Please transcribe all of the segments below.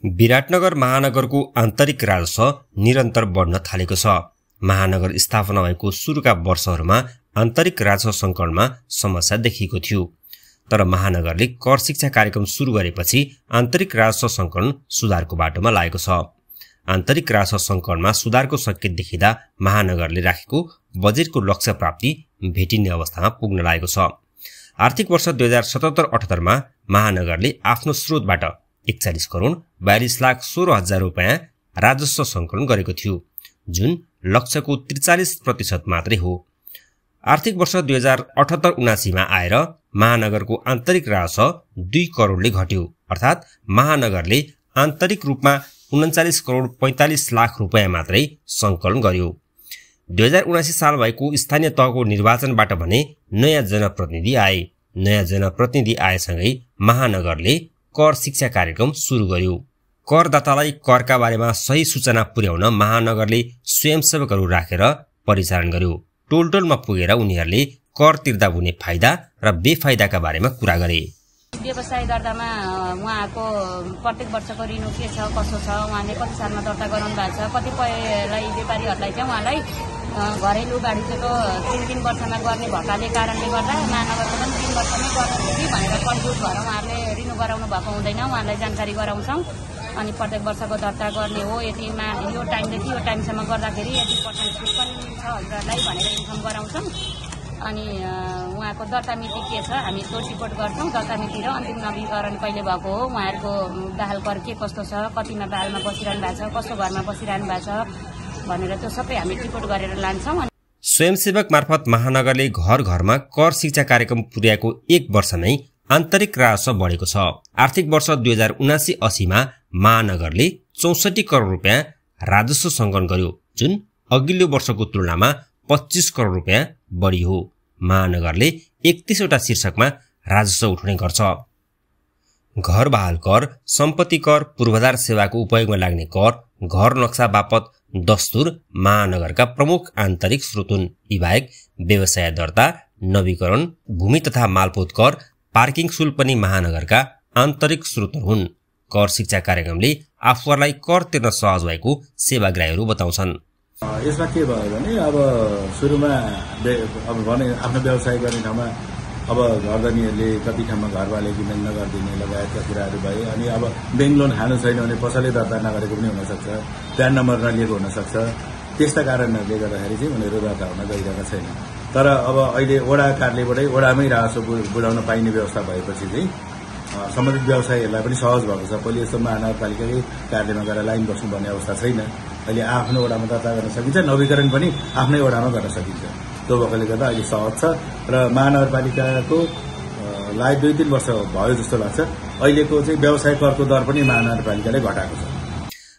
विराटनगर महानगरको आन्तरिक राजस्व निरन्तर बढ्न थालेको छ। महानगर स्थापना भएको सुरुका वर्षहरूमा आन्तरिक राजस्व सङ्कटमा समस्या देखिएको थियो, तर महानगरले कर शिक्षा कार्यक्रम सुरु गरेपछि आन्तरिक राजस्व सङ्कलन सुधारको बाटोमा लागेको छ। आन्तरिक राजस्व सङ्कटमा सुधारको सङ्केत देखिँदा महानगरले राखेको बजेटको लक्ष्य प्राप्ति भेटिने अवस्थामा पुग्न लागेको छ। आर्थिक वर्ष 2077-78 मा महानगरले आफ्नो स्रोतबाट 41 करोड 42,16,000 रुपैयाँ राजस्व सङ्कलन गरेको थियो, जुन लक्ष्यको 43% मात्रै हो। आर्थिक वर्ष 2078-79 मा आएर महानगरको आन्तरिक राजस्व 2 करोडले घट्यो, अर्थात् महानगरले आन्तरिक रूपमा 39 करोड 45 लाख रुपैयाँ मात्रै सङ्कलन गर्यो। 2079 साल भएको स्थानीय तहको निर्वाचनबाट भने नयाँ जनप्रतिनिधि आए। नयाँ जनप्रतिनिधि आएसँगै महानगरले कर शिक्षा कार्यक्रम सुरु गर्यो। करदातालाई करका बारेमा सही सूचना पुर्याउन महानगरले स्वयंसेवकहरू राखेर परिचालन गर्यो। टोलटोलमा पुगेर उनीहरूले कर तिर्दा हुने फाइदा र बेफाइदाका बारेमा कुरा गरे। व्यवसाय दर्तामा उहाँको प्रत्येक वर्षको रिन्यु के छ, कसो छ, उहाँले कति सालमा दर्ता गराउनु भएको छ, कतिपयलाई व्यापारीहरूलाई चाहिँ उहाँलाई घरेलु गाडीको 3 वर्षमा गर्ने भएकाले कारणले गर्दा महानगरको पनि 3 वर्षमै गर्नु कि भनेर कन्फ्युज भएर उहाँहरूले रिन्यु गराउनु भएको हुँदैन। उहाँलाई जानकारी गराउँछौँ अनि प्रत्येक वर्षको दर्ता गर्ने हो, यतिमा यो टाइमदेखि यो टाइमसम्म गर्दाखेरि यति पर्सेन्ट छुट पनि मिल्छ हजुरहरूलाई भनेर इन्फर्म गराउँछौँ। अनि उहाँको दर्ता मिति के छ हामी त्यो रिपोर्ट गर्छौँ। दर्ता मिति र अन्तिम नवीकरण कहिले भएको हो, उहाँहरूको बहाल कर के कस्तो छ, कतिमा बहालमा बसिरहनु भएको छ, कस्तो घरमा बसिरहनु भएको छ भनेर त्यो सबै हामी रिपोर्ट गरेर लान्छौँ। स्वयंसेवक मार्फत महानगरले घर घरमा कर शिक्षा कार्यक्रम पुर्याएको 1 वर्षमै आन्तरिक राजस्व बढेको छ। आर्थिक वर्ष 2079-80 मा महानगरले 64 करोड रुपैयाँ राजस्व सङ्कलन गर्यो, जुन अघिल्लो वर्षको तुलनामा 25 करोड रुपैयाँ बढी हो। महानगरले 31 वटा शीर्षकमा राजस्व उठाउने गर्छ। घर बहाल कर, सम्पत्ति कर, पूर्वाधार सेवाको उपयोगमा लाग्ने कर, घर नक्सा बापत दस्तुर महानगरका प्रमुख आन्तरिक स्रोत हुन्। यी बाहेक व्यवसाय दर्ता, नवीकरण, भूमि तथा मालपोत कर, पार्किङ शुल्क पनि महानगरका आन्तरिक स्रोतहरू हुन्। कर शिक्षा कार्यक्रमले आफूहरूलाई कर तिर्न सहज भएको सेवाग्राहीहरू बताउँछन्। यसमा के भयो भने अब सुरुमा अब भने आफ्नो व्यवसाय गर्ने ठाउँमा अब घरधनीहरूले कति ठाउँमा घरवाले किन नगरिदिने लगायतका कुराहरू भए। अनि अब ब्याङ्क लोन खानु छैन भने पसलले दर्ता नगरेको पनि हुनसक्छ, प्यान नम्बर नलिएको हुनसक्छ। त्यस्ता कारणहरूले गर्दाखेरि चाहिँ उनीहरू दर्ता हुन गइरहेका छैन। तर अब अहिले वडा कार्यालयबाटै वडामै राजस्व बुझाउन पाइने व्यवस्था भएपछि चाहिँ सम्बन्धित व्यवसायीहरूलाई पनि सहज भएको छ। पहिले यस्तो महानगरपालिकाकै कार्यालयमा गएर लाइन बस्नुपर्ने अवस्था छैन। अहिले आफ्नो वडामा दर्ता गर्न सकिन्छ, नवीकरण पनि आफ्नै वडामा गर्न सकिन्छ। त्यो भएकोले गर्दा अहिले सहज छ र महानगरपालिकाको लाई 2-3 वर्ष भयो जस्तो लाग्छ। अहिलेको चाहिँ व्यवसाय करको दर पनि महानगरपालिकाले घटाएको छ।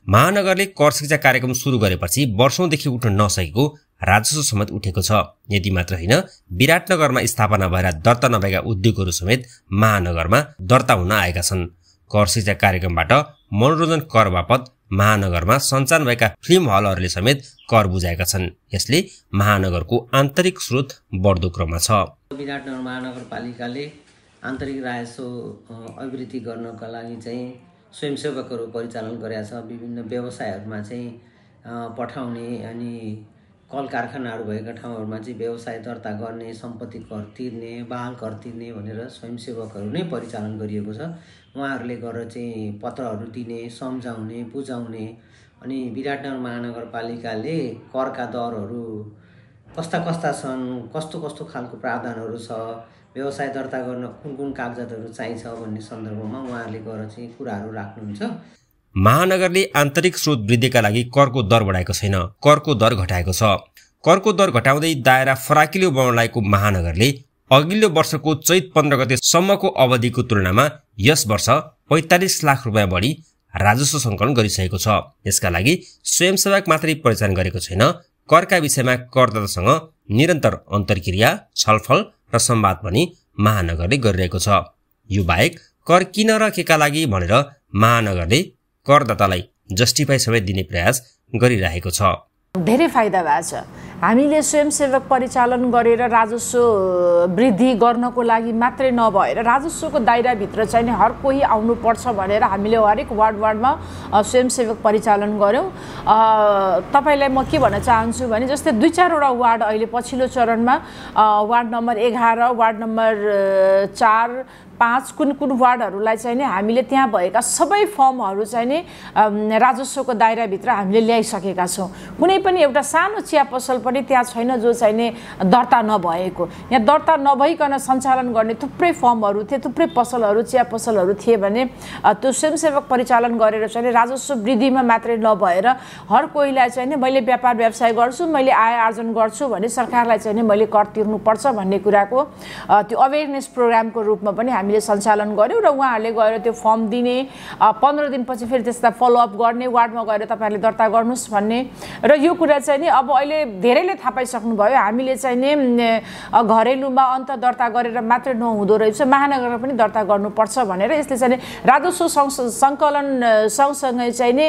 महानगरले कर शिक्षा कार्यक्रम सुरु गरेपछि वर्षौंदेखि उठ्न नसकेको राजस्व समेत उठेको छ। यति मात्र होइन, विराटनगरमा स्थापना भएर दर्ता नभएका उद्योगहरू समेत महानगरमा दर्ता हुन आएका छन्। कर शिक्षा कार्यक्रमबाट मनोरञ्जन कर बापत महानगरमा सञ्चालन भएका फिल्म हलहरूले समेत कर बुझाएका छन्। यसले महानगरको आन्तरिक स्रोत बढ्दो क्रममा छ। विराटनगर महानगरपालिकाले आन्तरिक राजस्व अभिवृद्धि गर्नका लागि चाहिँ स्वयंसेवकहरू परिचालन गरेका छ। विभिन्न व्यवसायहरूमा चाहिँ पठाउने अनि कल कारखानाहरू भएका ठाउँहरूमा चाहिँ व्यवसाय दर्ता गर्ने, सम्पत्ति कर तिर्ने, बहाल कर तिर्ने भनेर स्वयंसेवकहरू नै परिचालन गरिएको छ। उहाँहरूले गरेर चाहिँ पत्रहरू दिने, सम्झाउने, बुझाउने अनि विराटनगर महानगरपालिकाले करका दरहरू कस्ता कस्ता छन्, कस्तो कस्तो खालको प्रावधानहरू छ, व्यवसाय दर्ता गर्न कुन कुन कागजातहरू चाहिन्छ भन्ने सन्दर्भमा उहाँहरूले गरेर चाहिँ कुराहरू राख्नुहुन्छ। महानगरले आन्तरिक स्रोत वृद्धिका लागि करको दर बढाएको छैन, करको दर घटाएको छ। करको दर घटाउँदै दायरा फराकिलो बनाउन लागेको महानगरले अघिल्लो वर्षको चैत 15 गतेसम्मको अवधिको तुलनामा यस वर्ष 45 लाख रुपैयाँ बढी राजस्व सङ्कलन गरिसकेको छ। यसका लागि स्वयंसेवक मात्रै परिचालन गरेको छैन, करका विषयमा करदातासँग निरन्तर अन्तर्क्रिया, छलफल र संवाद पनि महानगरले गरिरहेको छ। यो बाहेक कर किन र केका लागि भनेर महानगरले करदातालाई जस्टिफाई समेत दिने प्रयास गरिरहेको छ। धेरै फाइदा भएको छ। हामीले स्वयंसेवक परिचालन गरेर राजस्व वृद्धि गर्नको लागि मात्रै नभएर राजस्वको दायराभित्र चाहिँ नि हर कोही आउनुपर्छ भनेर हामीले हरेक वार्डमा स्वयंसेवक परिचालन गऱ्यौँ। तपाईँलाई म के भन्न चाहन्छु भने जस्तै 2-4वटा वार्ड अहिले पछिल्लो चरणमा वार्ड नम्बर 11, वार्ड नम्बर 4, 5 कुन वार्डहरूलाई चाहिँ नि हामीले त्यहाँ भएका सबै फर्महरू चाहिँ नि राजस्वको दायराभित्र हामीले ल्याइसकेका छौँ। कुनै पनि एउटा सानो चिया पसल पनि त्यहाँ छैन जो चाहिँ नि दर्ता नभएको। यहाँ दर्ता नभइकन सञ्चालन गर्ने थुप्रै फर्महरू थिए, थुप्रै पसलहरू, चिया पसलहरू थिए भने त्यो स्वयंसेवक परिचालन गरेर चाहिँ नि राजस्व वृद्धिमा मात्रै नभएर हर कोहीलाई चाहिँ नि मैले व्यापार व्यवसाय गर्छु, मैले आय आर्जन गर्छु भने सरकारलाई चाहिँ नि मैले कर तिर्नुपर्छ भन्ने कुराको त्यो अवेरनेस प्रोग्रामको रूपमा पनि हामीले सञ्चालन गर्यौँ र उहाँहरूले गएर त्यो फर्म दिने, 15 दिनपछि फेरि त्यसलाई फलोअप गर्ने, वार्डमा गएर तपाईँहरूले दर्ता गर्नुहोस् भन्ने। र यो कुरा चाहिँ नि अब अहिले धेरैले थाहा पाइसक्नुभयो हामीले चाहिँ नि घरेलुमा अन्त दर्ता गरेर मात्रै नहुँदो रहेछ, महानगरमा पनि दर्ता गर्नुपर्छ भनेर यसले चाहिँ नि राजस्व सङ्कलन सँगसँगै चाहिँ नि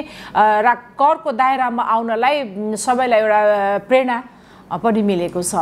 करको दायरामा आउनलाई सबैलाई एउटा प्रेरणा पनि मिलेको छ।